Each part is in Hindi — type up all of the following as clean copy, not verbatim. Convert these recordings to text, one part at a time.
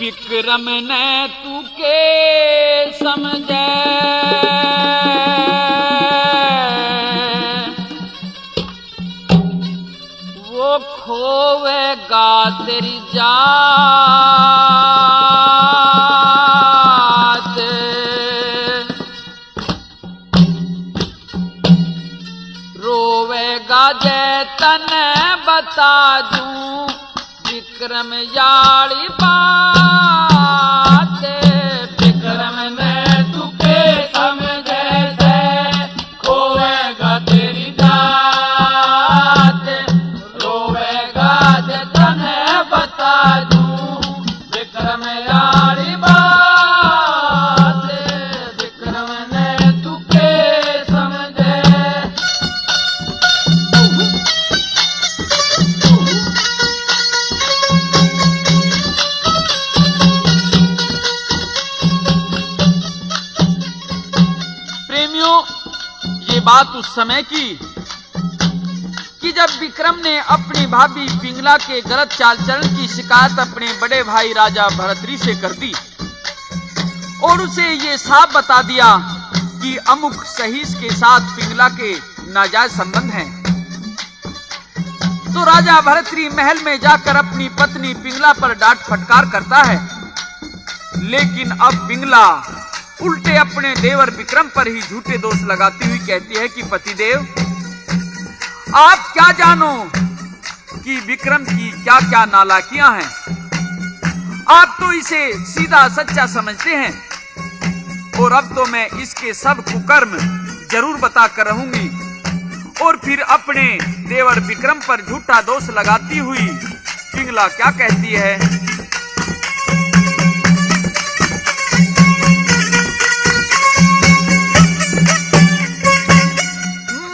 विक्रम ने तू के समझे वो खोवेगा तेरी जात। रोवेगा जे तने बता दूं विक्रम याली बात। विक्रम ने तुके समझे से खोवेगा तेरी जात। रोवेगा जे तने बता दूं विक्रम याली बात। विक्रम ने तुके समझे। ये बात उस समय की कि जब विक्रम ने अपनी भाभी पिंगला के गलत चाल चलन की शिकायत अपने बड़े भाई राजा भरतरी से कर दी और उसे ये साफ बता दिया कि अमुक सहीस के साथ पिंगला के नाजायज संबंध हैं। तो राजा भरतरी महल में जाकर अपनी पत्नी पिंगला पर डांट फटकार करता है, लेकिन अब पिंगला उल्टे अपने देवर विक्रम पर ही झूठे दोष लगाती हुई कहती है कि पतिदेव आप क्या जानो कि विक्रम की क्या क्या नालायकियां हैं। आप तो इसे सीधा सच्चा समझते हैं और अब तो मैं इसके सब कुकर्म जरूर बताकर रहूंगी। और फिर अपने देवर विक्रम पर झूठा दोष लगाती हुई पिंगला क्या कहती है,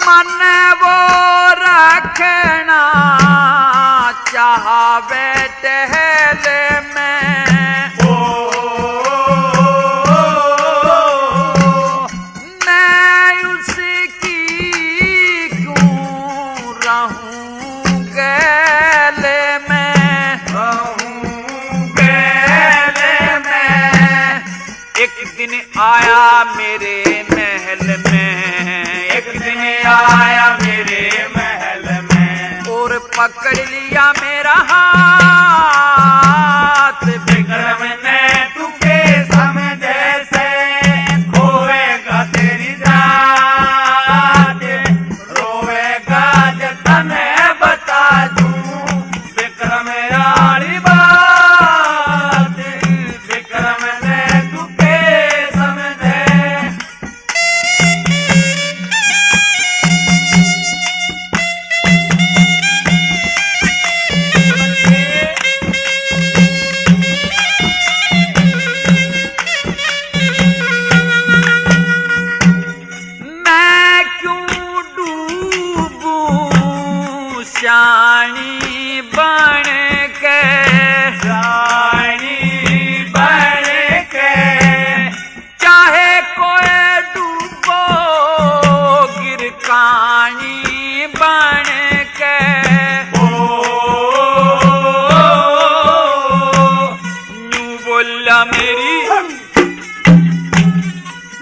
मन वो रखना चाहे टहले में मैं उसकी क्यों रहूं गले में। एक दिन आया मेरे महल में, एक दिन आया मेरे महल में और पकड़ लिया मेरा हाथ। विक्रम ने तुके समझे से खोएगा तेरी जात। रोएगा जे तने बता दूं विक्रम यारी बात। विक्रम ने तुके समझे। शानी बन के चाहे कोई डूबो गिरकानी बन के।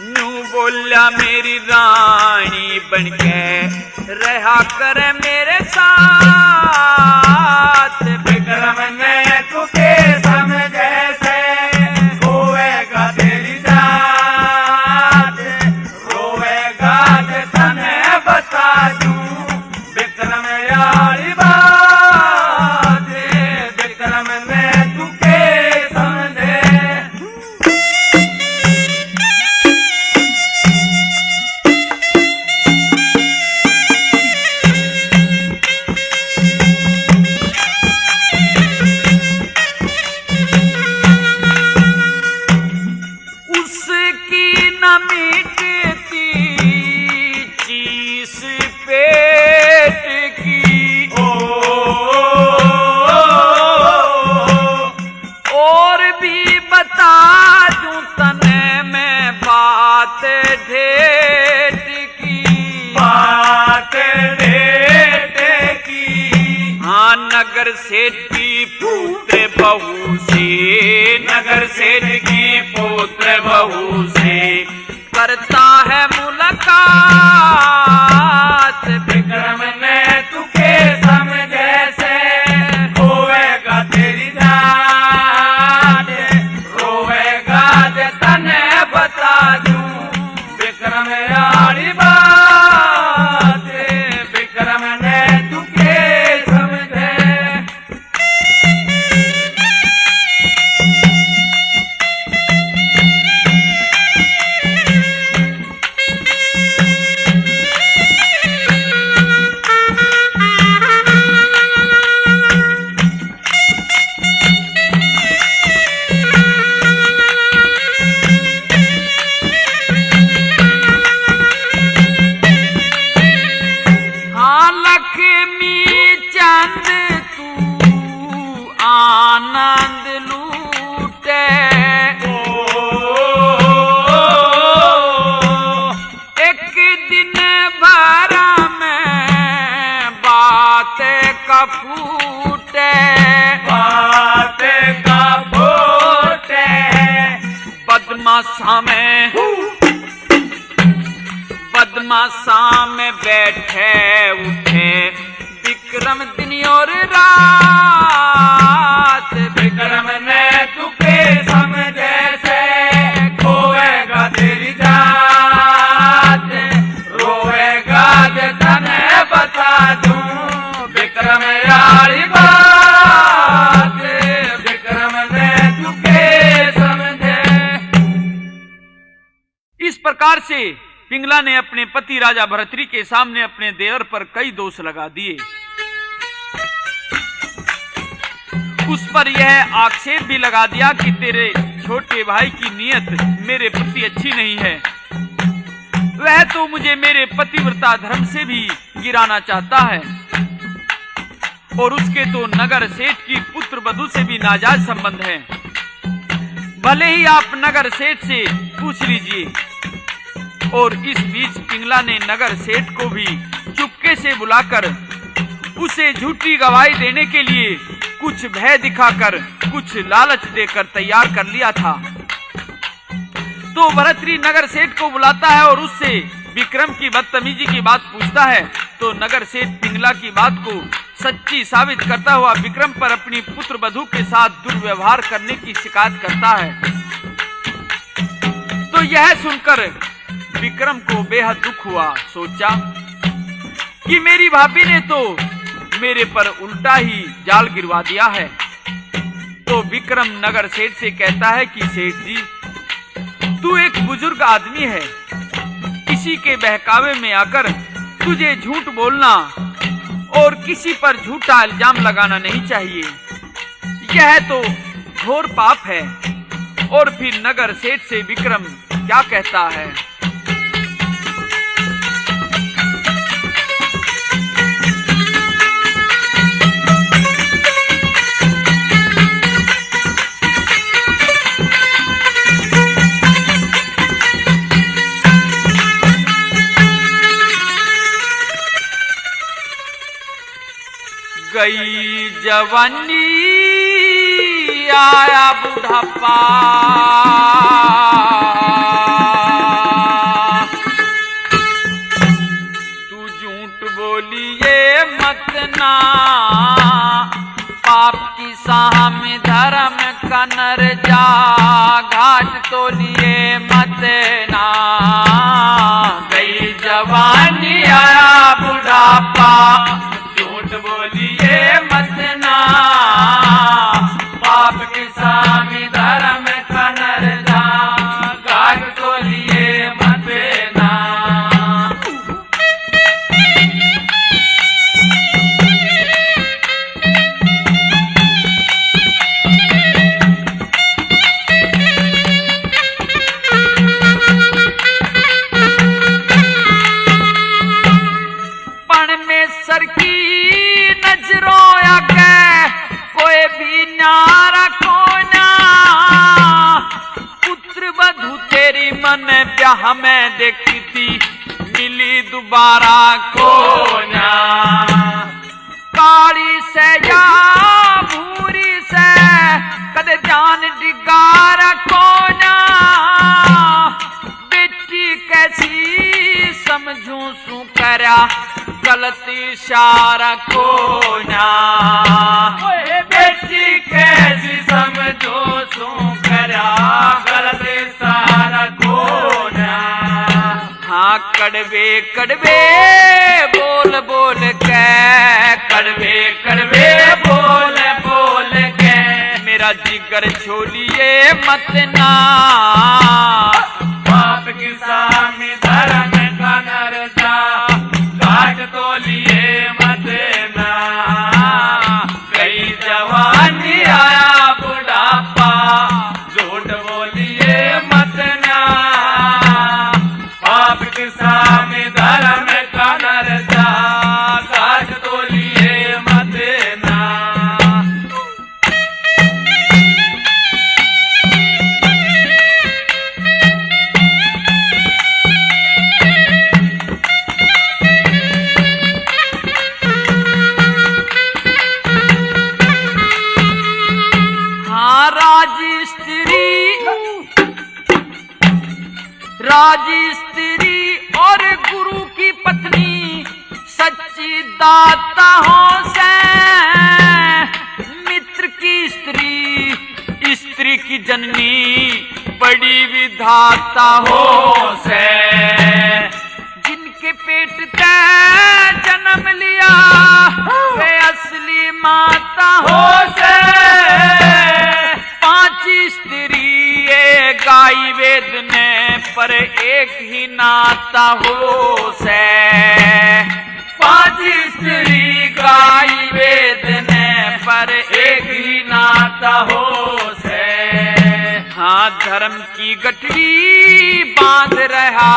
न्यू बोला मेरी रानी बन के रहा कर मेरे साथ। विक्रम ने तुके समझे से खोएगा तेरी जात। रोएगा जे तने बता दूं विक्रम यारी बात। विक्रम ने तुके समझे। नगर सेठ की पुत्र बहू से, नगर सेठ की पुत्र बहू से करता है मुलाकात। विक्रम ने तुके समझे से होएगा तेरी जान, रोएगा जे तने बता दूं विक्रम यारी बात। विक्रम ने तुके समझे। आनंद लूटे एक दिन भरा में बातें का फूटे, बातें का फूटे। बदमाशा में बैठे उठे विक्रम दिन और रात। विक्रम ने तुके समझे से खोएगा तेरी जात, रोएगा जे तने बता दूं विक्रम यारी बात। विक्रम ने तुके समझे। इस प्रकार से पिंगला ने अपने पति राजा भर्तृहरि के सामने अपने देवर पर कई दोष लगा दिए। उस पर यह आक्षेप भी लगा दिया कि तेरे छोटे भाई की नीयत मेरे प्रति अच्छी नहीं है, वह तो मुझे मेरे पतिव्रता धर्म से भी गिराना चाहता है और उसके तो नगर सेठ की पुत्र वधू से भी नाजायज संबंध है। भले ही आप नगर सेठ से पूछ लीजिए। और इस बीच पिंगला ने नगर सेठ को भी चुपके से बुलाकर उसे झूठी गवाही देने के लिए कुछ भय दिखाकर, कुछ लालच देकर तैयार कर लिया था। तो भर्तृहरि नगर सेठ को बुलाता है और उससे विक्रम की बदतमीजी की बात पूछता है। तो नगर सेठ पिंगला की बात को सच्ची साबित करता हुआ विक्रम पर अपनी पुत्र वधू के साथ दुर्व्यवहार करने की शिकायत करता है। तो यह सुनकर विक्रम को बेहद दुख हुआ। सोचा कि मेरी भाभी ने तो मेरे पर उल्टा ही जाल गिरवा दिया है। तो विक्रम नगर सेठ से कहता है कि सेठ जी, तू एक बुजुर्ग आदमी है, किसी के बहकावे में आकर तुझे झूठ बोलना और किसी पर झूठा इल्जाम लगाना नहीं चाहिए। यह तो घोर पाप है। और फिर नगर सेठ से विक्रम क्या कहता है? गई जवानी आया बुढ़ापा, तू झूठ बोलिए मत ना, पाप की साह में धर्म का नर जा, घाट तो लिए मत ना। गई जवानी आया बुढ़ापा, झूठ बोलिए मत ना, पाप के सामी धर्म का नर जा, घाट तो लिए मत ना। पण में सर की नजरों आगे कोई भी नारा कोना, पुत्र वधू तेरी मन ब्याह में देखी थी, मिली दोबारा कोना। काली से सारा कोना बेटी कैसी समझो सो करा गलत सारा कोना। हाँ कड़वे कड़वे बोल बोल के कड़वे कड़वे बोल बोल के मेरा जिगर छोलिए मत ना। बाप की सामी धर्म का नरता काट तो लिए मत ना। कई जवानी आया बुढ़ापा झूठ बोलिए मत ना। बाप की सामी धर्म का नरता काट तो लिए मत ना। राजी स्त्री और गुरु की पत्नी सच्ची दाता हो से। मित्र की स्त्री स्त्री की जननी बड़ी विधाता हो से। जिनके पेट का जन्म लिया वे असली माता हो से। पांच स्त्री गाई वेद ने पर एक ही नाता हो से। पांच स्त्री गाई वेद ने पर एक ही नाता हो से। हाँ धर्म की गठरी बांध रहा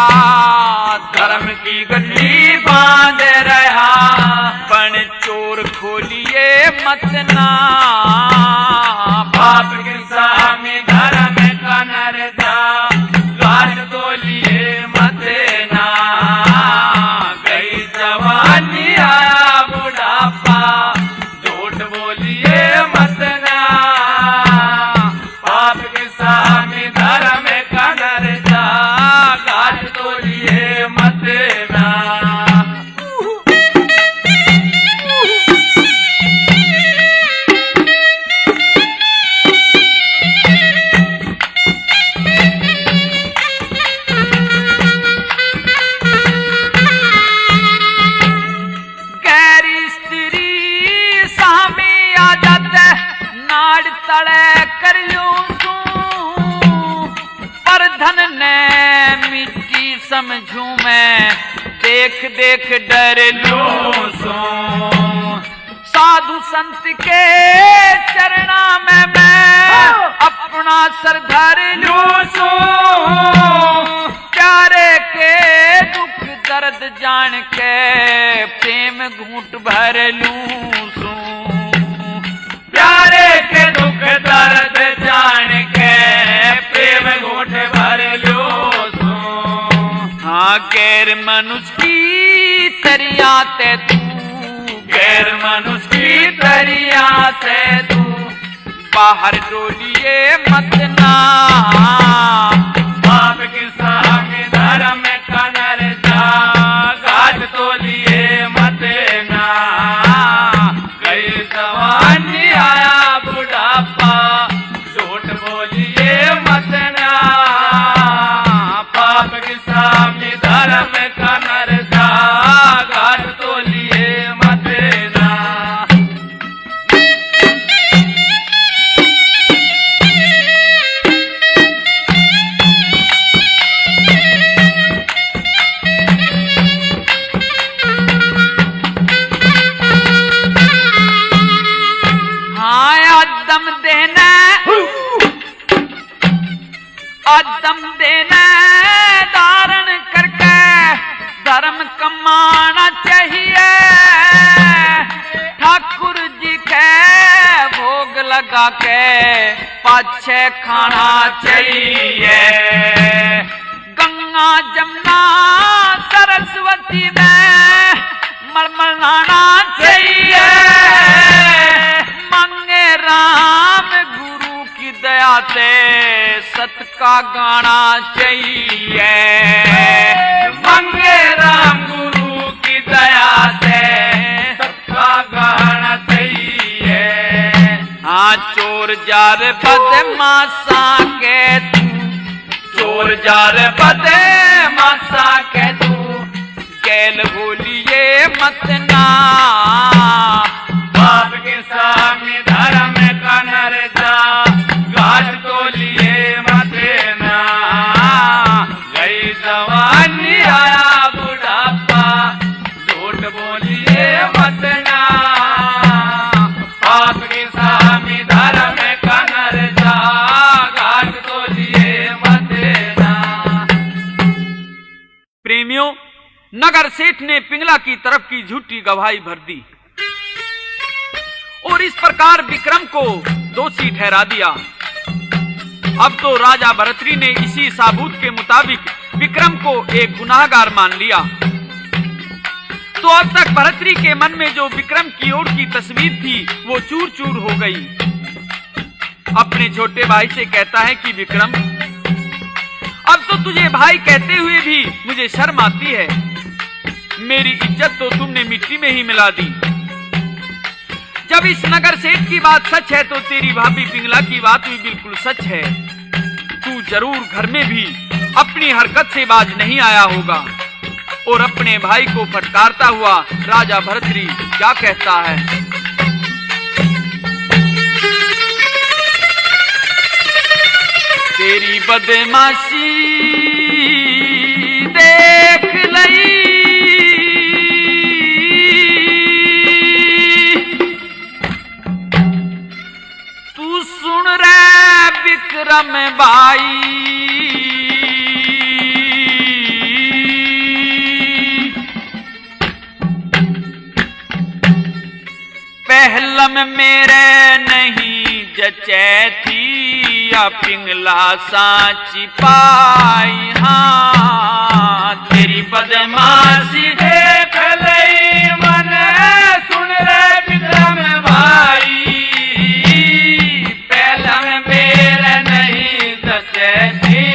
धर्म की गठरी बांध रहा पण चोर खोलिए मत ना। बाप के सामने धर्म का नरता काट तो लिए मत ना। गई जवानी आया बुढ़ापा झूठ बोलिए मत ना। बाप के सामने धर्म का नरता काट तो लिए मत ना। तड़े कर पर धन ने मिट्टी समझू मैं देख देख डर लूं सो। साधु संत के चरणा में मैं अपना सर धर लूं सो। प्यारे के दुख दर्द जान के प्रेम घूंट भर लूं सो। प्यारे के दुख दर्द जान के प्रेम घूंट भर लो सो। हाँ गैर मनुष्य की तरिया से तू गैर मनुष्य की तरिया से तू बाहर डोलिए मत ना। बाप के सामने धर्म का नरता काट तो लिए मत ना। कई जवानी आया बुढ़ापा झूठ बोलिए मत ना। बाप के सामने धर्म का नरता काट तो लिए मत ना। दम देना धारण करके धर्म कमाना चाहिए। ठाकुर जी के भोग लगा के पाछे खाना चाहिए। गंगा जमुना सरस्वती में मलमल नहाना चाहिए। मांगे राम गुरु की दया से सत का गाना चाहिए। मांगे राम गुरु की दया से हाँ चोर जार बदमाशा के तू, चोर जार बदमाशा के तू, गैल भूलिए मत ना, बाप के सामने धर्म का नर जा, घाट तो लिए मत ना, गई जवानी आया बुढ़ापा, झूठ बोलिए मत ना, बाप के सामने धर्म का नर जा, घाट तो लिए मत ना। प्रेमियों, नगर सेठ ने पिंगला की तरफ की झूठी गवाही भर दी और इस प्रकार विक्रम को दोषी ठहरा दिया। अब तो राजा भर्तृहरि ने इसी साबूत के मुताबिक विक्रम को एक गुनाहगार मान लिया। तो अब तक भर्तृहरि के मन में जो विक्रम की ओर की तस्वीर थी वो चूर चूर हो गई। अपने छोटे भाई से कहता है कि विक्रम, अब तो तुझे भाई कहते हुए भी मुझे शर्म आती है। मेरी इज्जत तो तुमने मिट्टी में ही मिला दी। जब इस नगर सेठ की बात सच है तो तेरी भाभी पिंगला की बात भी बिल्कुल सच है। तू जरूर घर में भी अपनी हरकत से बाज नहीं आया होगा। और अपने भाई को फटकारता हुआ राजा भर्तृहरि क्या कहता है? तेरी बदमाशी देख लई, तू सुन रे विक्रम भाई, पहलम मेरे नहीं जचे थी या पिंगला सांची पाई। हाँ तेरी बदमाशी देख लई मन, सुन रे विक्रम भाई, पहलम मेरे नहीं जचे थी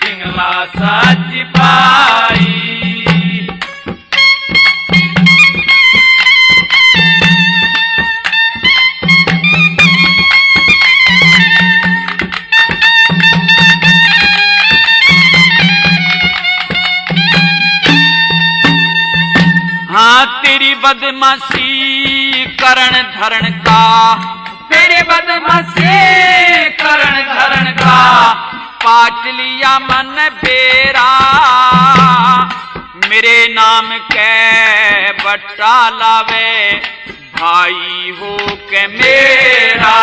पिंगला सांची पाई। हाँ तेरी बदमाशी करण धरण का, तेरी बदमाशी करण धरण का, पाट लिया मन बेरा, मेरे नाम के बट्टा लावे भाई हो के मेरा।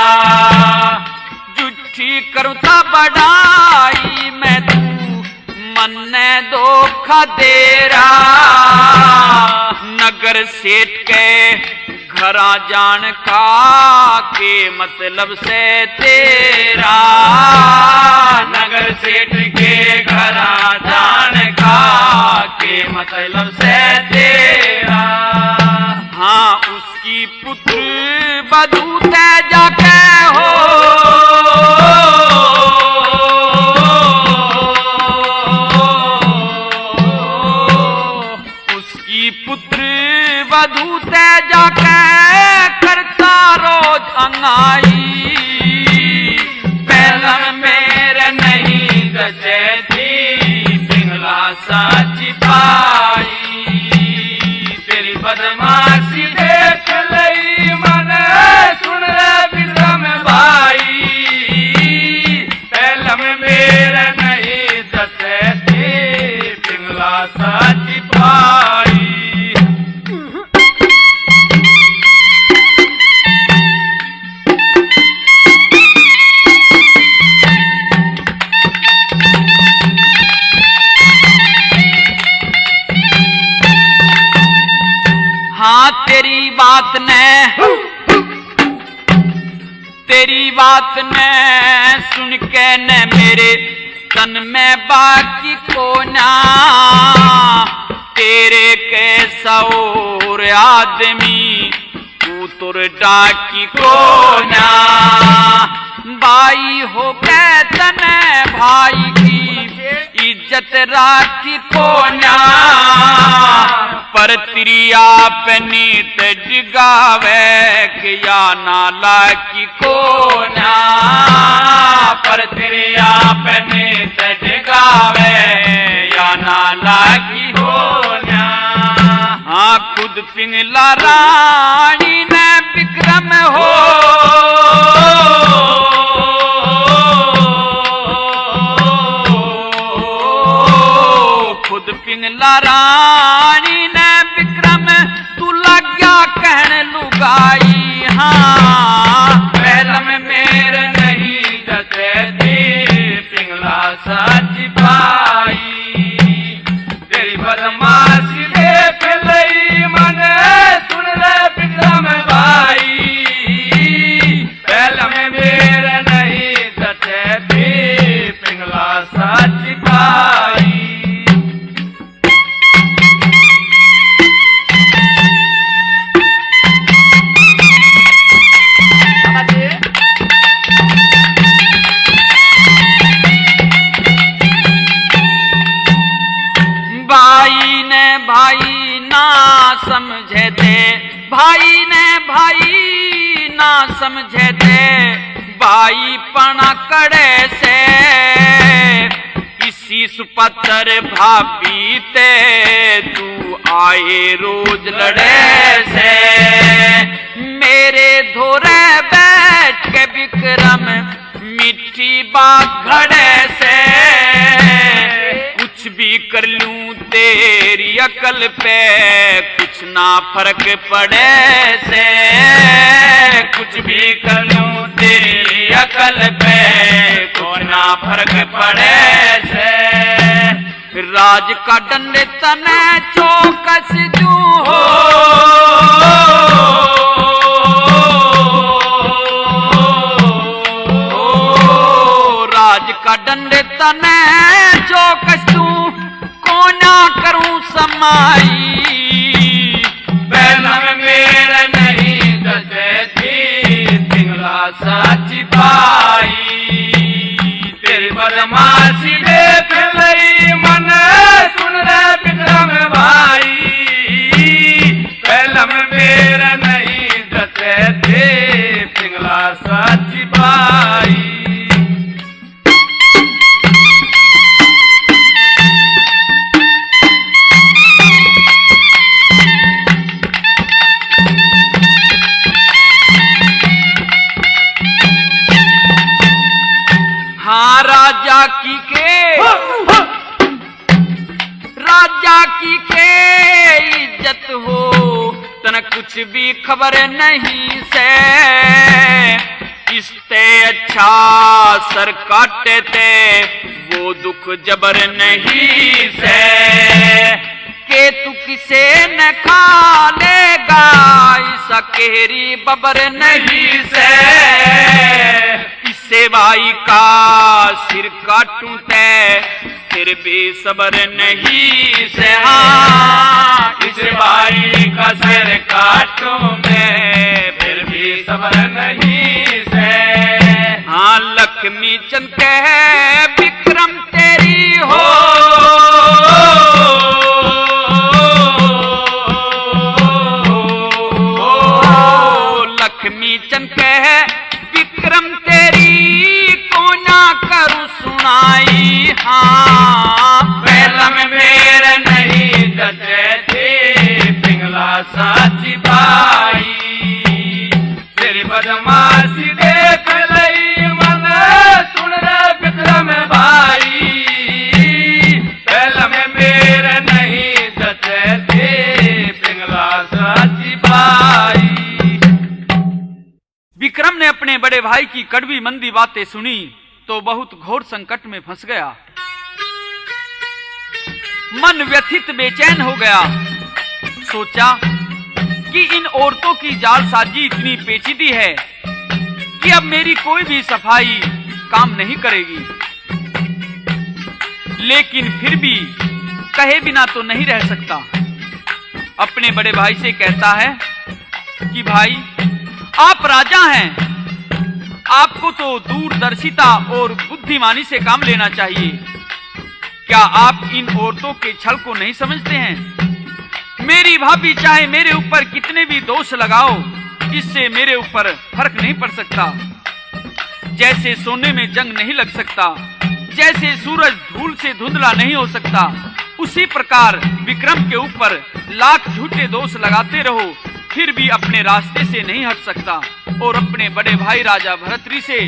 जुठी करूता बढ़ाई मैं तू मन धोखा दे रहा, नगर सेठ के घरा जान का के मतलब से तेरा, नगर सेठ के घरा जान का के मतलब से तेरा। हाँ उसकी पुत्र बधू ते जाके हो, वधू ते जाके करता रोज अंगाई, पहलम मेरे नहीं जचे थी पिंगला सांची पाई। तेरी बदमाशी देख लई मन, सुन रे विक्रम भाई, पहलम मेरे नहीं जचे थी पिंगला सांची पाई। हाँ तेरी बात ने सुन के न मेरे तन में बाकी को ना, तेरे कैसा और आदमी तू तुर डाकी को ना, भाई हो के तन भाई की इज्जत राखी को ना, पर त्रिया पे नीत डिगावे कि या नाला की कोना, पर त्रिया पे नीत डिगावे या नाला की होना। हाँ खुद पिंगला रानी ने विक्रम हो, खुद पिंगला रानी ने विक्रम तू लग गया कहने लुगाई। हाँ पहलम मेरे नहीं जते थी पिंगला सच पाई, तेरी बदमाशी देख लई मन सुन ले विक्रम भाई, पहलम मेरे नहीं जते थी पिंगला सच पाई। भाई ना समझे थे, भाई ने भाई ना समझे थे, भाई पना कड़े से इसी सुपत्र भाभी ते तू आए रोज लड़े से। मेरे धोरे बैठ के विक्रम मिट्टी बात घड़े से, कुछ भी कर लूं तेरी अकल पे कुछ ना फर्क पड़े से, कुछ भी कर लूं तेरी अकल पे कुछ ना फर्क पड़े से। राज का दंड तने चौकस जू हो, राज का दंड तने चौकस तू कोना करूं समाई, पहलम मेरे नहीं जते थी पिंगला सच पाई, तेरी बदमाशी देख लई मन सुन ले विक्रम भाई, पहलम मेरे नहीं जते थी पिंगला सच पाई। हाँ राजा की के इज्जत हो तन कुछ भी खबर नहीं से, इससे अच्छा सर काटे थे वो दुख जबर नहीं से, के तू किसे न खा लेगा ऐसा केरी बबर नहीं से, इससे भाई का सिर काटूं ते फिर भी सबर नहीं से। हाँ इस भाई का सिर काटूं मैं फिर भी सबर नहीं से। हाँ लक्ष्मी चंद कहे विक्रम तेरी हो, लक्ष्मी चंद कहे विक्रम तेरी को ना करूं सुनाई। हाँ पहलम मेरे नहीं जते थे पिंगला सच पाई, तेरी बदमाशी देख लई मन सुन रे विक्रम भाई, पहलम मेरे नहीं जते थे पिंगला सच पाई। विक्रम ने अपने बड़े भाई की कड़वी मंदी बातें सुनी तो बहुत घोर संकट में फंस गया, मन व्यथित बेचैन हो गया। सोचा कि इन औरतों की जालसाजी इतनी पेचीदी है कि अब मेरी कोई भी सफाई काम नहीं करेगी, लेकिन फिर भी कहे बिना तो नहीं रह सकता। अपने बड़े भाई से कहता है कि भाई आप राजा हैं, आपको तो दूरदर्शिता और बुद्धिमानी से काम लेना चाहिए। क्या आप इन औरतों के छल को नहीं समझते हैं? मेरी भाभी चाहे मेरे ऊपर कितने भी दोष लगाओ, इससे मेरे ऊपर फर्क नहीं पड़ सकता। जैसे सोने में जंग नहीं लग सकता, जैसे सूरज धूल से धुंधला नहीं हो सकता, उसी प्रकार विक्रम के ऊपर लाख झूठे दोष लगाते रहो, फिर भी अपने रास्ते से नहीं हट सकता। और अपने बड़े भाई राजा भरतरी से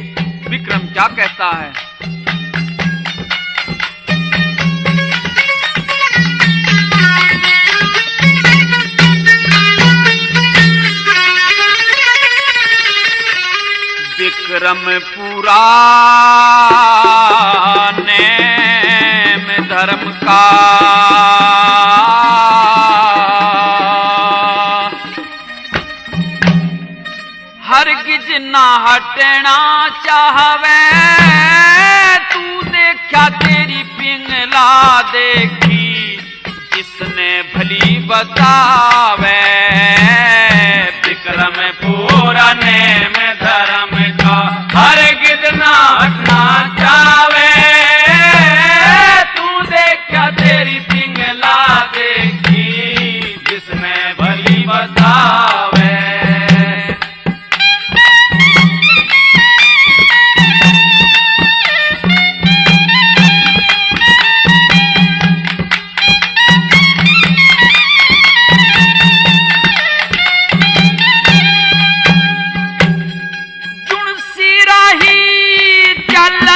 विक्रम क्या कहता है? विक्रम पुराने में धर्म का हरगिज ना हटना चाहवे, तू देखा तेरी पिंगला देखी जिसने भली बतावे। विक्रम पुराने में धर्म का हरगिज ना हटना चाहवे, तू देखा तेरी पिंगला देखी जिसने भली बतावे।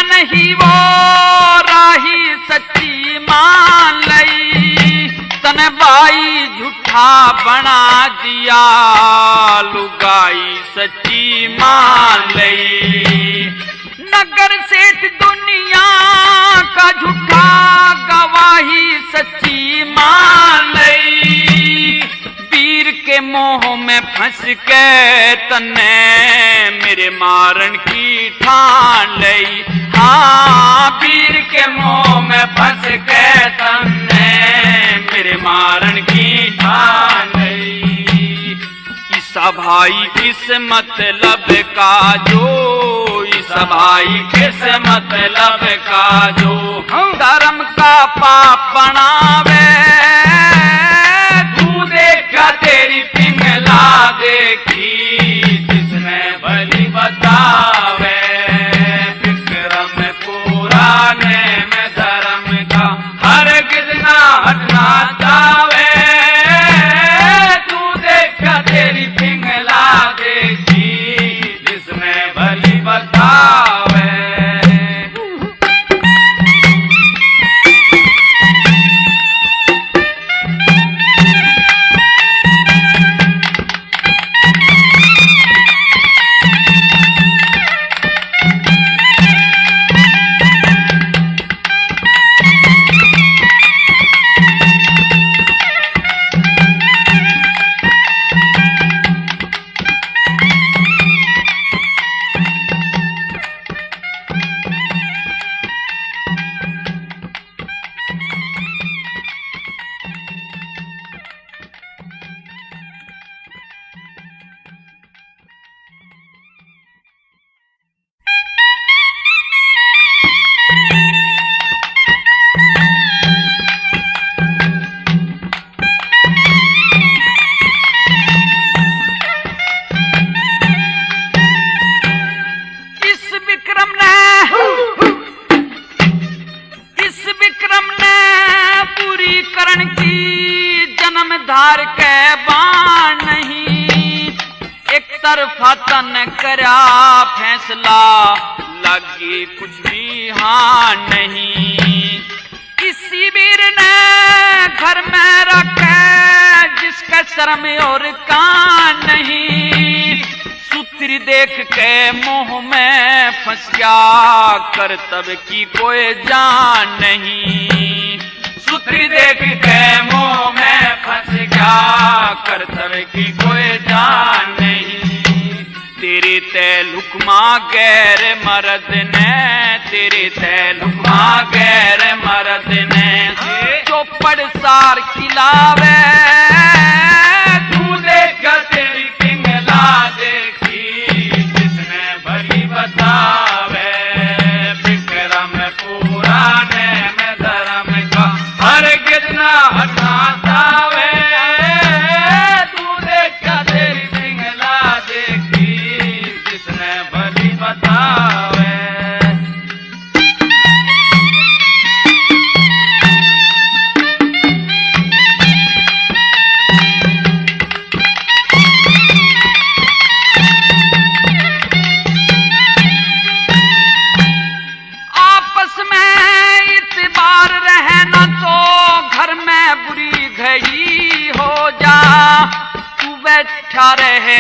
नहीं वो राही सच्ची मान लई, तन बाई झूठा बना दिया, लुगाई सच्ची मान लई। नगर सेठ दुनिया का झूठा गवाही सच्ची मान लई, वीर के मोह में फंस के तने मेरे मारन की ठान लई। हाँ, वीर के मोह में फंस के तने मेरे मारन की ठान लई। ईसा भाई किस मतलब का जो, ईसा भाई किस मतलब का जो धर्म का पाप बनावे, तू देखा तेरी पिंगला देखी जिसने भली बतावे। विक्रम पुराने में धर्म का हरगिज ना हटना चाहवे, तू देखा तेरी पिंगला देखी जिसने भली बतावे। धार के बाण नहीं, एक तरफा तन करा फैसला, लगी कुछ भी हाँ नहीं। किसी वीर ने घर में रखे जिसका शर्म और कान नहीं, सूत्र देख के मुंह में फंस गया, कर्तव्य की कोई जान नहीं। सूत्र देख के मुंह में फंस गया, कर्तव्य की कोई जान नहीं। तेरे तैलुकमा गैर मर्द ने, तेरे तैलुकमा गैर मर्द ने, चौपड़ सार खिलावे, तू देख तेरी पिंगला देखी जिसने भली बतावे। विक्रम पुराने में धर्म का हरगिज ना हटना चाहवे, बतावे। आपस में इतबार रहना तो घर में बुरी घड़ी हो जा। तू बैठा रहे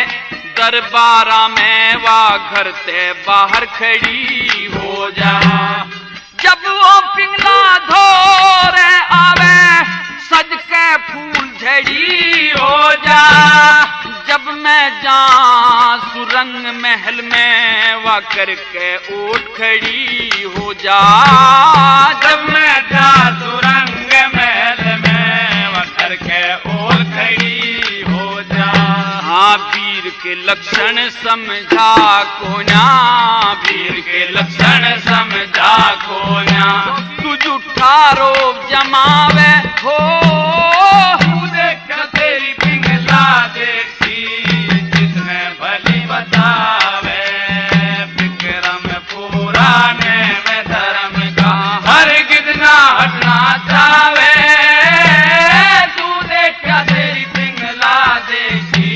दरबारा में वा घर ते बाहर खड़ी हो जा। जब वो पिंगला धोरे आवे सज के फूल झड़ी हो जा। जब मैं जा सुरंग महल में वा करके ओट खड़ी हो जा। जब मैं जा सुरंग महल में वा करके ओट खड़ी हो जा। हाँ वीर के लक्षण समझा कोना, वीर के लक्षण समझा कोना। तू झूठा रोब जमावे हो। तू देख तेरी पिंगला देखी जिसने भली बतावे। विक्रम पुराने में धर्म का हर कितना हटना चावे। तू देख तेरी पिंगला देखी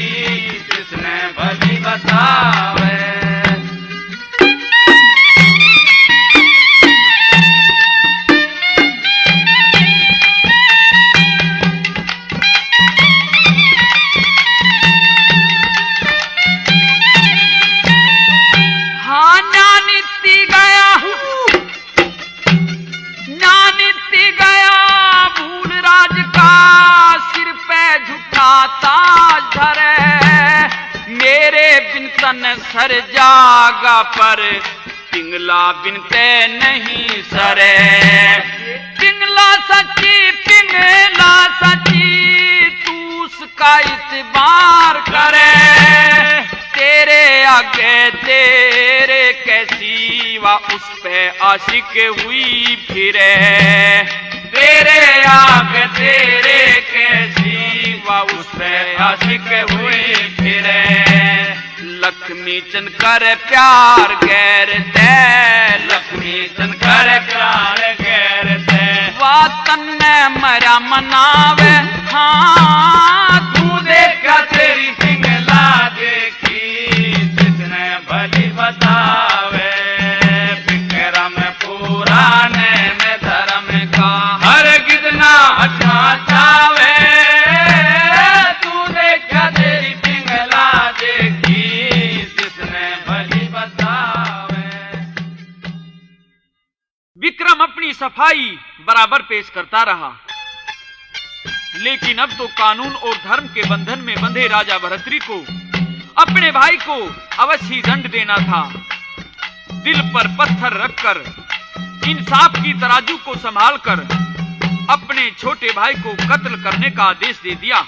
जिसने भली बतावे। सर जागा पर पिंगला बिनते नहीं सरे। पिंगला सच्ची तू उसका इतबार करे। तेरे आगे तेरे कैसी वा उस पे आशिक हुई फिरे। तेरे आगे तेरे कैसी वा उस पे आशिक हुई फिरे। लक्ष्मी चंद कर प्यार गैर दे, लक्ष्मी चंद कर प्यार गैर दे। वातन में मरा मनावे। हाँ तू देखा तेरी पिंगला देखी जिसने भली बतावे। विक्रम पुराने में धर्म का हर कितना हटना चावे। तू देखा तेरी पिंगला देखी विक्रम अपनी सफाई बराबर पेश करता रहा, लेकिन अब तो कानून और धर्म के बंधन में बंधे राजा भर्तृ को अपने भाई को अवश्य ही दंड देना था। दिल पर पत्थर रखकर इंसाफ की तराजू को संभालकर अपने छोटे भाई को कत्ल करने का आदेश दे दिया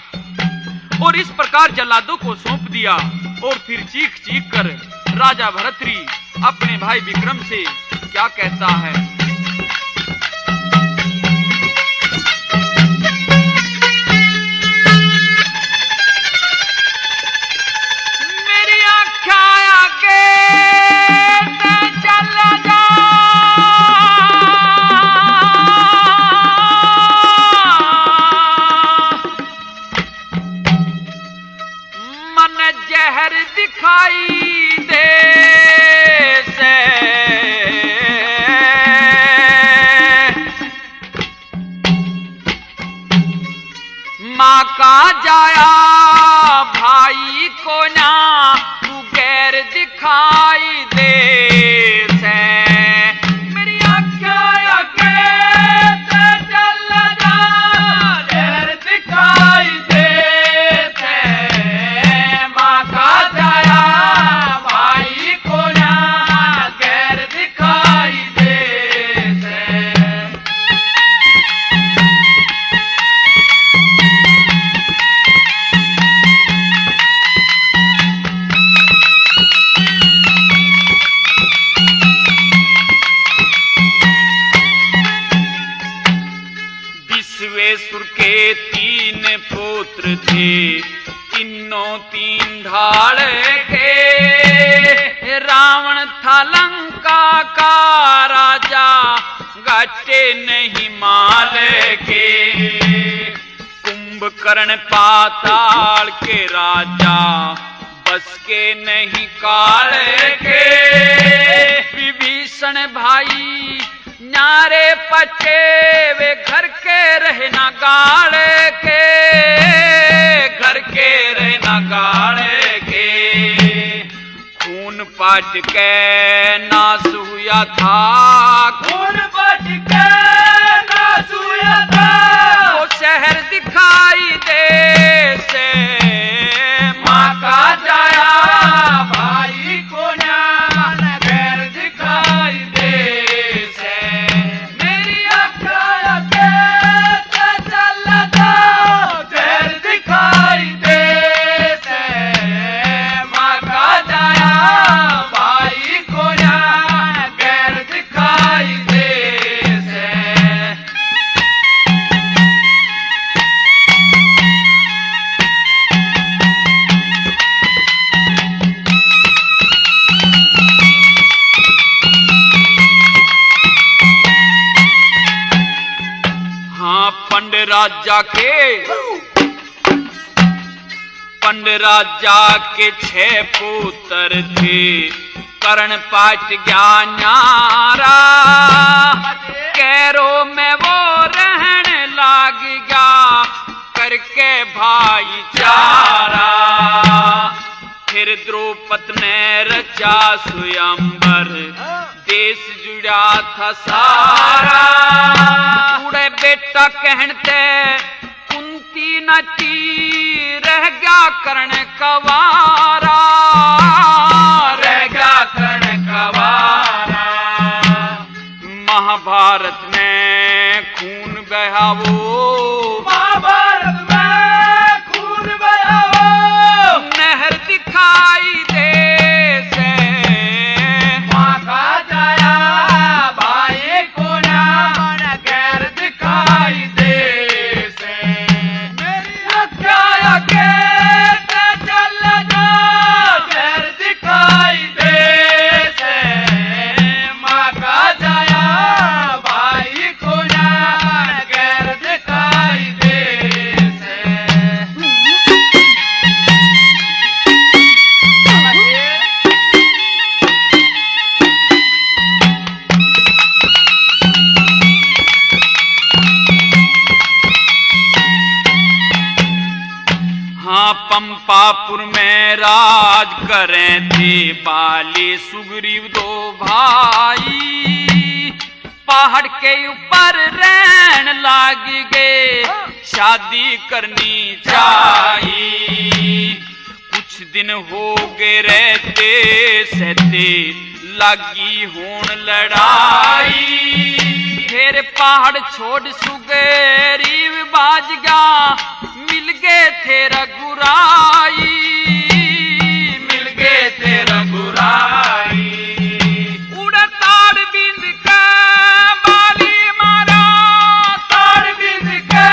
और इस प्रकार जल्लादों को सौंप दिया। और फिर चीख चीख कर राजा भर्तृ अपने भाई विक्रम से क्या कहता है। मेरी आँखें आगे चला जा। मन जहर दिखाई दे से माँ का जाया भाई को ना तू गैर दिखाई दे से। मेरी आँखें चल जा गैर दिखाई दे से। माँ का जाया भाई को ना गैर दिखाई दे से। विश्वेश्वर के 3 पुत्र थे, तीनों 3 ढाल के। राम रावण था लंका का राजा, घाटे नहीं माल के। कुंभकर्ण पाताल के राजा, बस के नहीं काल के। विभीषण भाई न्यारे पटे, वे घर के रहना गाड़े के, घर के रहना गाड़े के। खून पाट के नाश हुआ था, खून पाट के नाश हुआ था। वो शहर दिखाई दे से माँ का जाया भाई को न्यान, घर दिखाई दे से मेरी अक्का के चल दो, घर दिखाई दे से माँ का जाया भाई को न्यान, घर दिखाई दे से। पंड राजा के 6 पुत्र थे, कर्ण पाट गया न्यारा। कैरो में वो रहने लाग गया, करके भाईचारा। फिर द्रौपद ने रचा स्वयंवर, देश जुड़ा था सारा। बूढ़े बेटा कहते कुंती नटी, रह गया कर्ण कवारा, रह गया कर्ण कवारा। महाभारत में खून बहा वो, महाभारत में खून बहा वो। नहर दिखाई दे से माँ का जाया भाई को न्यान, घर दिखाई दे से मेरी अक्का के चल दो, घर दिखाई दे से माँ का जाया भाई को न्यान, घर दिखाई दे से। हाँ, पंपापुर में राज करें थे बाली सुग्रीव 2 भाई। पहाड़ के ऊपर रहन लाग गए, शादी करनी चाहिए। कुछ दिन हो गए रहते सहते, लागी होन लड़ाई। फिर पहाड़ छोड़ सुग्रीव बाज गया, मिल गए थे रघुराई, मिल गए थे रघुराई। उड़े ताड़ बिंद के बाली मारा, ताड़ बिंद के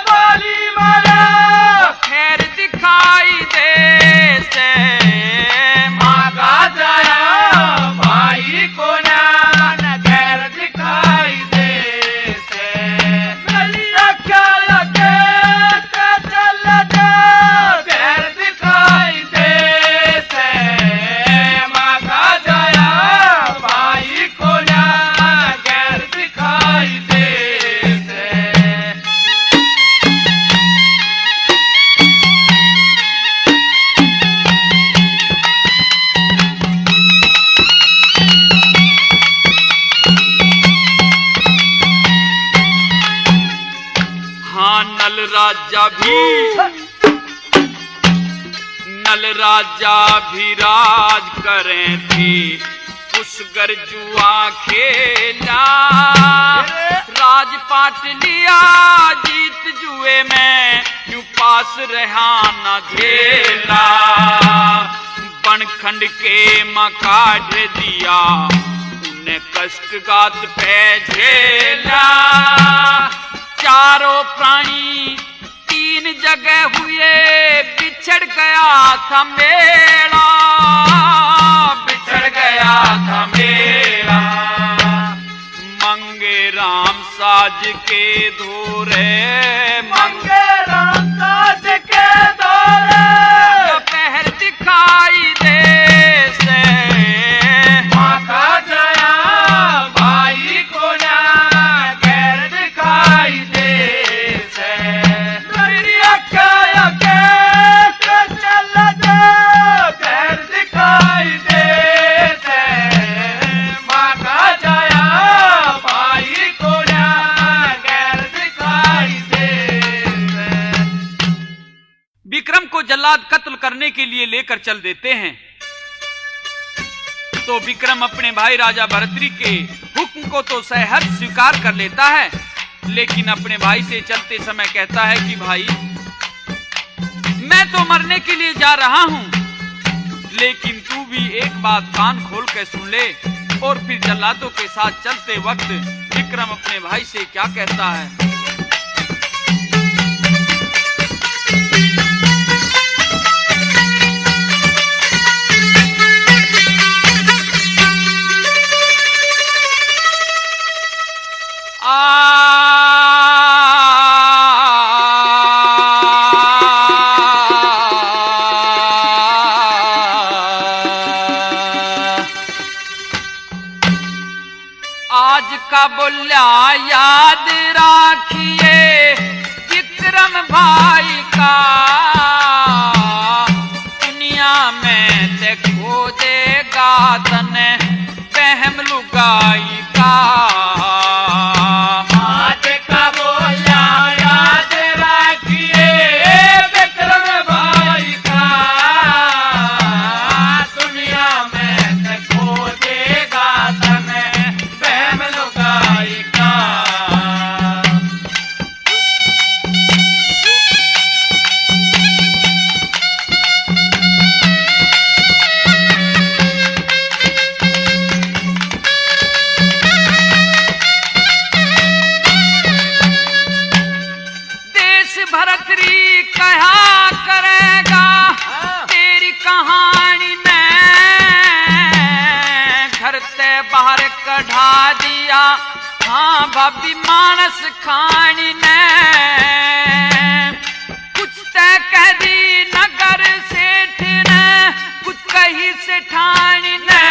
बाली मारा। खैर दिखाई दे से माँ का जाया भाई को न्यान, खैर दिखाई दे से मेरी अक्का लगे चल दो, खैर दिखाई दे से माँ का जाया भाई को न्यान, खैर दिखाई दे से। हाँ, नल राजा भी राज करें थे, उस गरजुआ खेला। राजपाट लिया जीत जुए में, यूं पास रहा न झेला। बनखंड के मकाढ़ दिया, उन्हें कष्ट गात पे झेला। चारों प्राणी 3 जगह हुए, बिछड़ गया था मेला, बिछड़ गया ताज के धोरे मंगे राम ताज के दौरे दोपहर दिखाई दे से माँ का जया भाई को ना गैर दिखाई दे से तेरी अक्का के चल दे गैर दिखाई दे से माँ का जया भाई को ना गैर दिखाई दे से। विक्रम को जल्लाद कत्ल करने के लिए लेकर चल देते हैं। तो विक्रम अपने भाई राजा भरतरी के हुक्म को तो सहर्ष स्वीकार कर लेता है, लेकिन अपने भाई से चलते समय कहता है कि भाई मैं तो मरने के लिए जा रहा हूं, लेकिन तू भी एक बात कान खोल के सुन ले। और फिर जल्लादों के साथ चलते वक्त विक्रम अपने भाई से क्या कहता है। आज का बोल्या याद राखिए विक्रम भाई का, दुनिया में ते खो देगा तने बहम लुगाई का। आज का बोला याद रखिए विक्रम भाई का, दुनिया में ते खो देगा तने बहम लुगाई का। देश भरतरी कहा करेगा तेरी कहानी ने, घर ते बाहर कढ़ा दिया हाँ भाभी मानस खानी ने। कुछ तय कह दी नगर सेठ ने, कुछ कही सेठानी ने।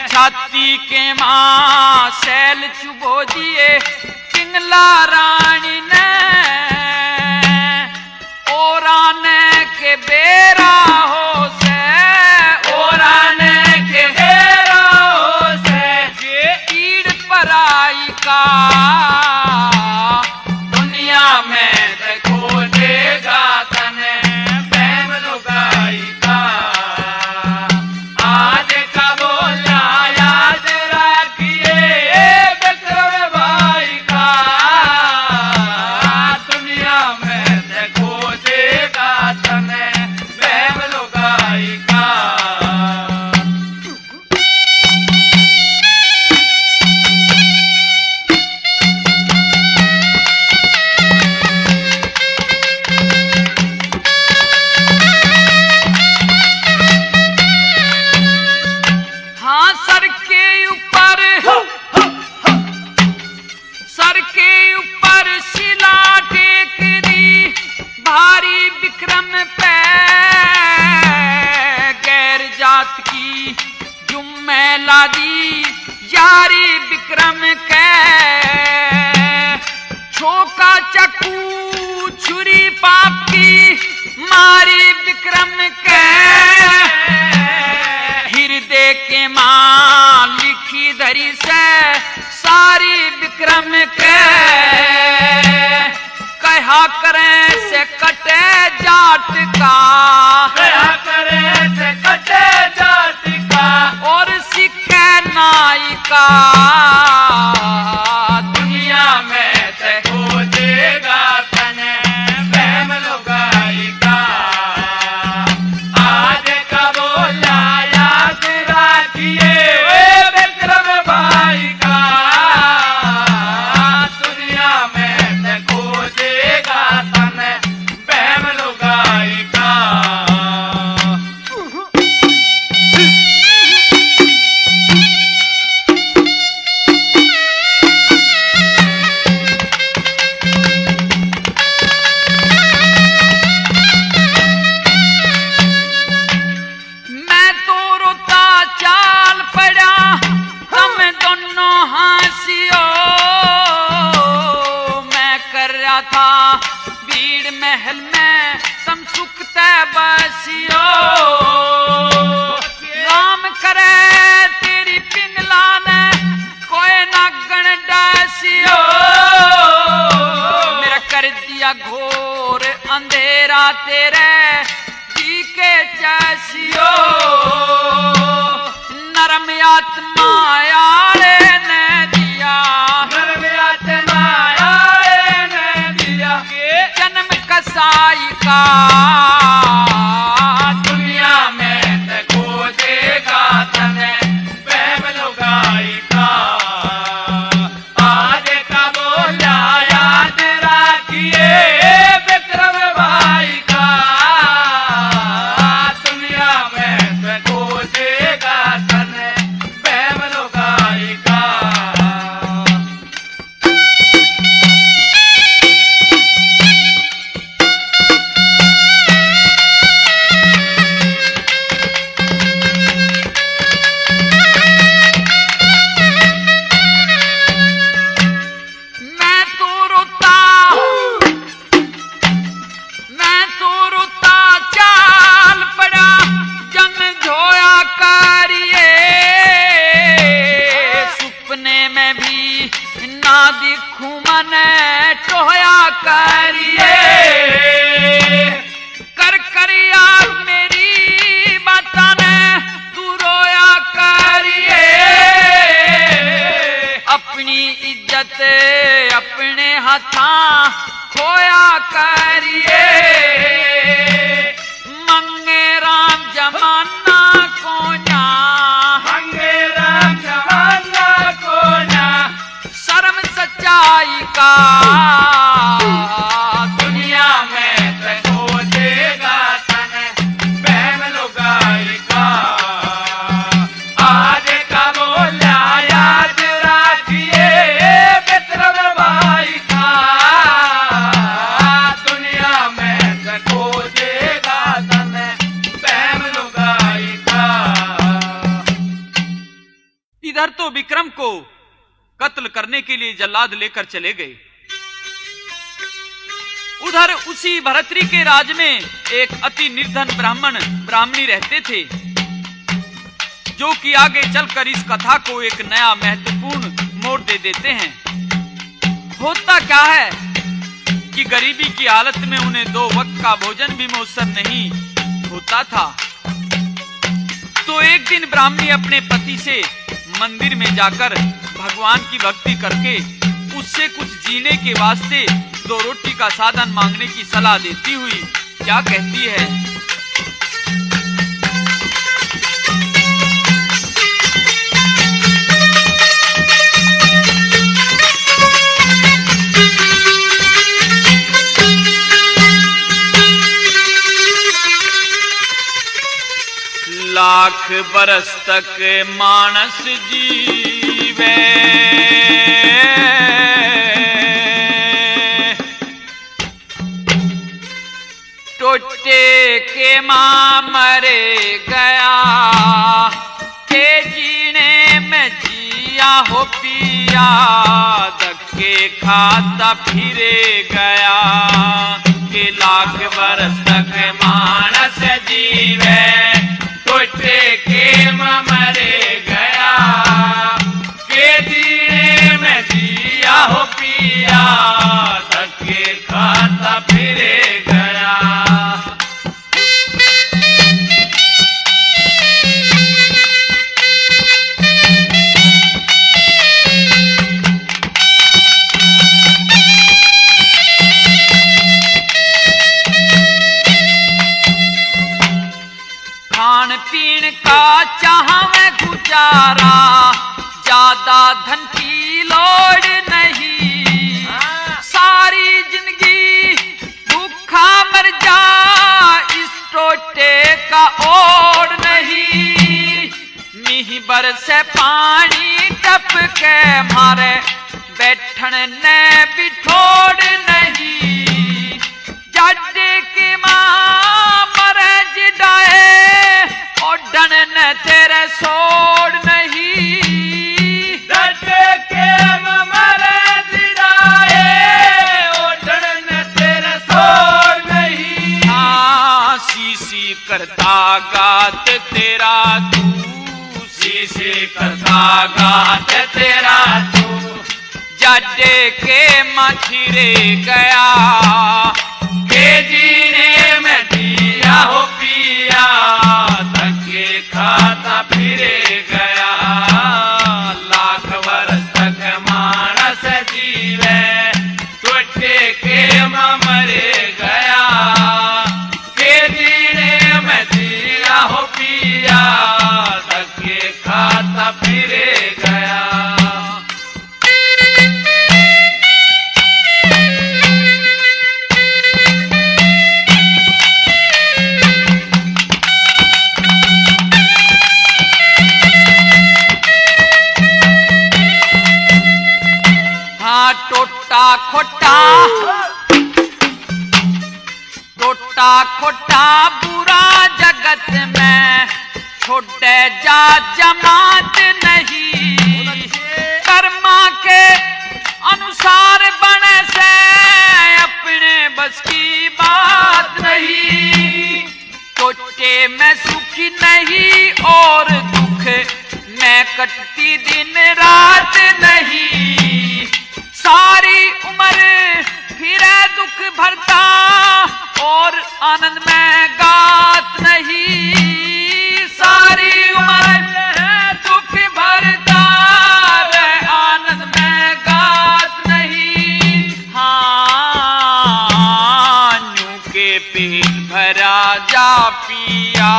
छाती के मां सैल चुबो दिए पिंगला रानी ने। ओराने के बेरा हो से, ओराने के बेरा हो से, ये ईड़ पराई का, दुनिया में ते खो देगा तने बहम लुगाई का। आज का बोला याद रखिए विक्रम भाई का, दुनिया में ते खो देगा तने बहम लुगाई का। हाँ सर के ऊपर शिला टेक दी भारी विक्रम पे, गैर जात की जुम्मे लादी यारी विक्रम के। छोका चक्कू छुरी पाप की मारी विक्रम के, हृदय के मां लिखी धरी से सारी विक्रम के। कहा करें से कटे जाट का, कहा करे से कटे जाति का, और सिखे नाई का, दुनिया में ते खो देगा तने बहम लुगाई का। आज का बोला याद रखिए विक्रम भाई का, दुनिया में ते खो देगा तने बहम लुगाई का। तेरे जी के चैसियो नरम आत्मा आले ने दिया, नरम आत्मा आले ने दिया, जन्म कसाई का दुनिया में ते खोजेगा तने प्रेम लुगाई का। आज का बोला याद रखिए विक्रम भाई का, दुनिया में ते खोजेगा तने प्रेम लुगाई का। मैं तो रोता चाल पड़ा जंग धोया करिए, सुपने में भी ना दिखूं मन टोया करिए, कर कर यार मेरी बाता ने तू रोया करिए, अपनी इज्जत अपने हाथा खोया करिए, मंगे राम जमाना को ना, मंगे राम जमाना को ना, शर्म सच्चाई का दुनिया में ते खोजेगा तने प्रेम लुगाई का। आज का बोला याद रखिए विक्रम भाई का, दुनिया में ते खोजेगा तने प्रेम लुगाई का। इधर तो विक्रम को कत्ल करने के लिए जल्लाद लेकर चले गए, उधर उसी भरतरी के राज में एक अति निर्धन ब्राह्मणी रहते थे, जो कि आगे चलकर इस कथा को एक नया महत्वपूर्ण मोड़ दे देते हैं। होता क्या है कि गरीबी की हालत में उन्हें 2 वक्त का भोजन भी मुयस्सर नहीं होता था। तो एक दिन ब्राह्मणी अपने पति से मंदिर में जाकर भगवान की भक्ति करके उससे कुछ जीने के वास्ते 2 रोटी का साधन मांगने की सलाह देती हुई क्या कहती है। लाख बरस तक मानस जीवे, टोटे के मां मरे गया, के जीने में जिया हो पिया, धक्के खाता फिरे गया, के लाख बरस तक मानस जीवे, टोटे के मरे गया, के जीने में जिया हो पिया, धक्के खाता फिरे गया। खान पीन का चाहवे गुजारा, ज्यादा धन की लोड़ नहीं, सारी जिंदगी भूखा मर जा, इस टोटे का ओढ़ नहीं, मीह बरसे पानी टपके मारे, बैठन ने बिठोड़ नहीं, जाडे की मां मरे जिडाए, ओढ़न ने तेरे सोड़ नहीं, जाडे के मरे जिडाए, ओढ़न ने तेरे सोड़ नहीं। हाँ सी करता गात तेरा तू, सी करता गात तेरा तू, जाडे के मछिरे गया, के जीने हो पिया, धक्के खाता फिरे गया। लाख वर्ष तक मानस जीवे, टूटे के मरे गया। के जीने में जिया हो पिया, धक्के खाता फिरे गया। टोटा खोटा बुरा जगत में, छोटे जा जमात नहीं। कर्मा के अनुसार बने से अपने बस की बात नहीं। टोटे में सुखी नहीं और दुख में कटती दिन रात नहीं। सारी उम्र फिरे दुख भरता और आनंद में गात नहीं। सारी उम्र दुख भरता रे आनंद में गात नहीं। हाँ न्यू के पेट भरा जा पिया,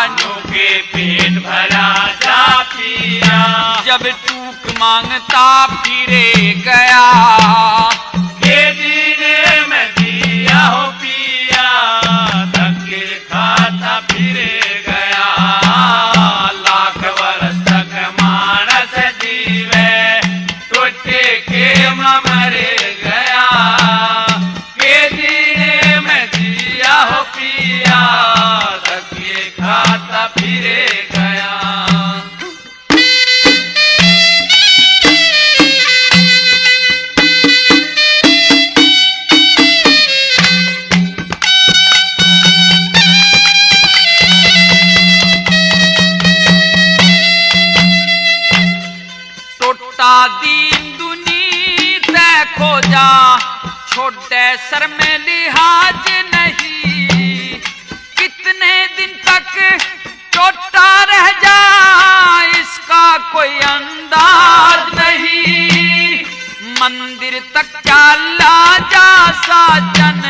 न्यू के पेट भरा जा पिया। जब टूक मांगता फिरे गया। के जीने में जिया हो पिया, धक्के खाता फिरे गया। लाख वर्ष तक मानस जीवे, टूटे के मरे गया। के जीने में जिया हो पिया, धक्के खाता फिरे गया। दीन दुनी देखो जा, छोटे सर में लिहाज नहीं। कितने दिन तक टोटा रह जा, इसका कोई अंदाज नहीं। मंदिर तक चला जा साजन,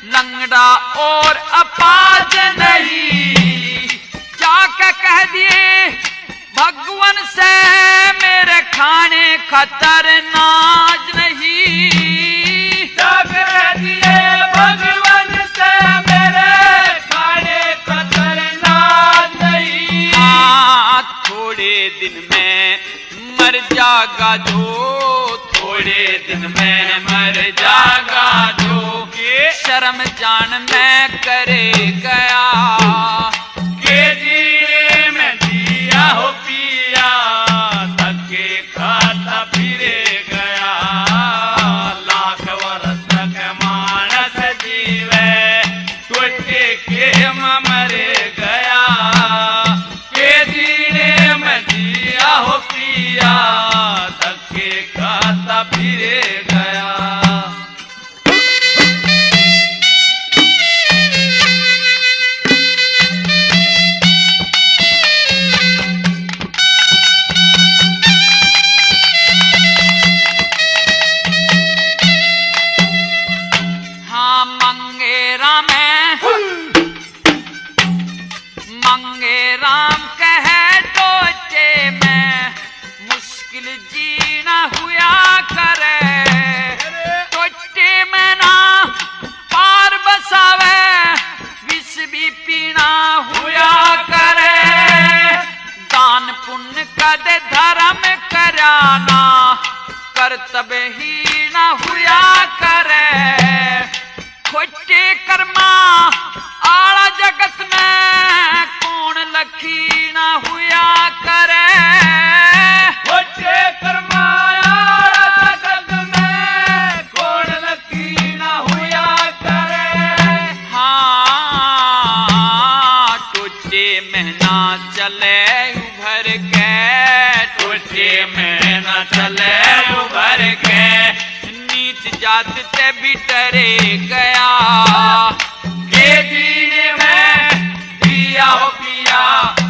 लंगड़ा और अपाज नहीं। जाके कह दिए भगवान से मेरे खाने खतरनाक नहीं। जाकर दिए भगवान से मेरे खाने खतरनाक नहीं। हाँ थोड़े दिन में मर जागा जो, थोड़े दिन में मर जागा जो। के शर्म जान में करे गया। के जीने में जिया हो पिया, धक्के खाता फिरे गया। लाख वर्ष तक मानस जीवे, टूटे के मरे गया। के जीने में जिया हो पिया, धक्के खाता फिरे गया। मंगे राम कहे टोचे में, मुश्किल जीना हुआ करे। टोचे में ना पार बसावे, विष भी पीना हुआ करे। दान पुण्य कद धर्म कराना, कर्तव्य ही ना हुआ करे। खोटे कर्मा आला जगत में, कौन लखी ना हुआ करे। खोटे कर्मा आला जगत में, कौन लखी ना हुआ करे। हाँ टोटे में ना चले उभर के, टोटे में ना चले उभर के। नीच जात ते भी डरे गया। के जीने में पिया हो पिया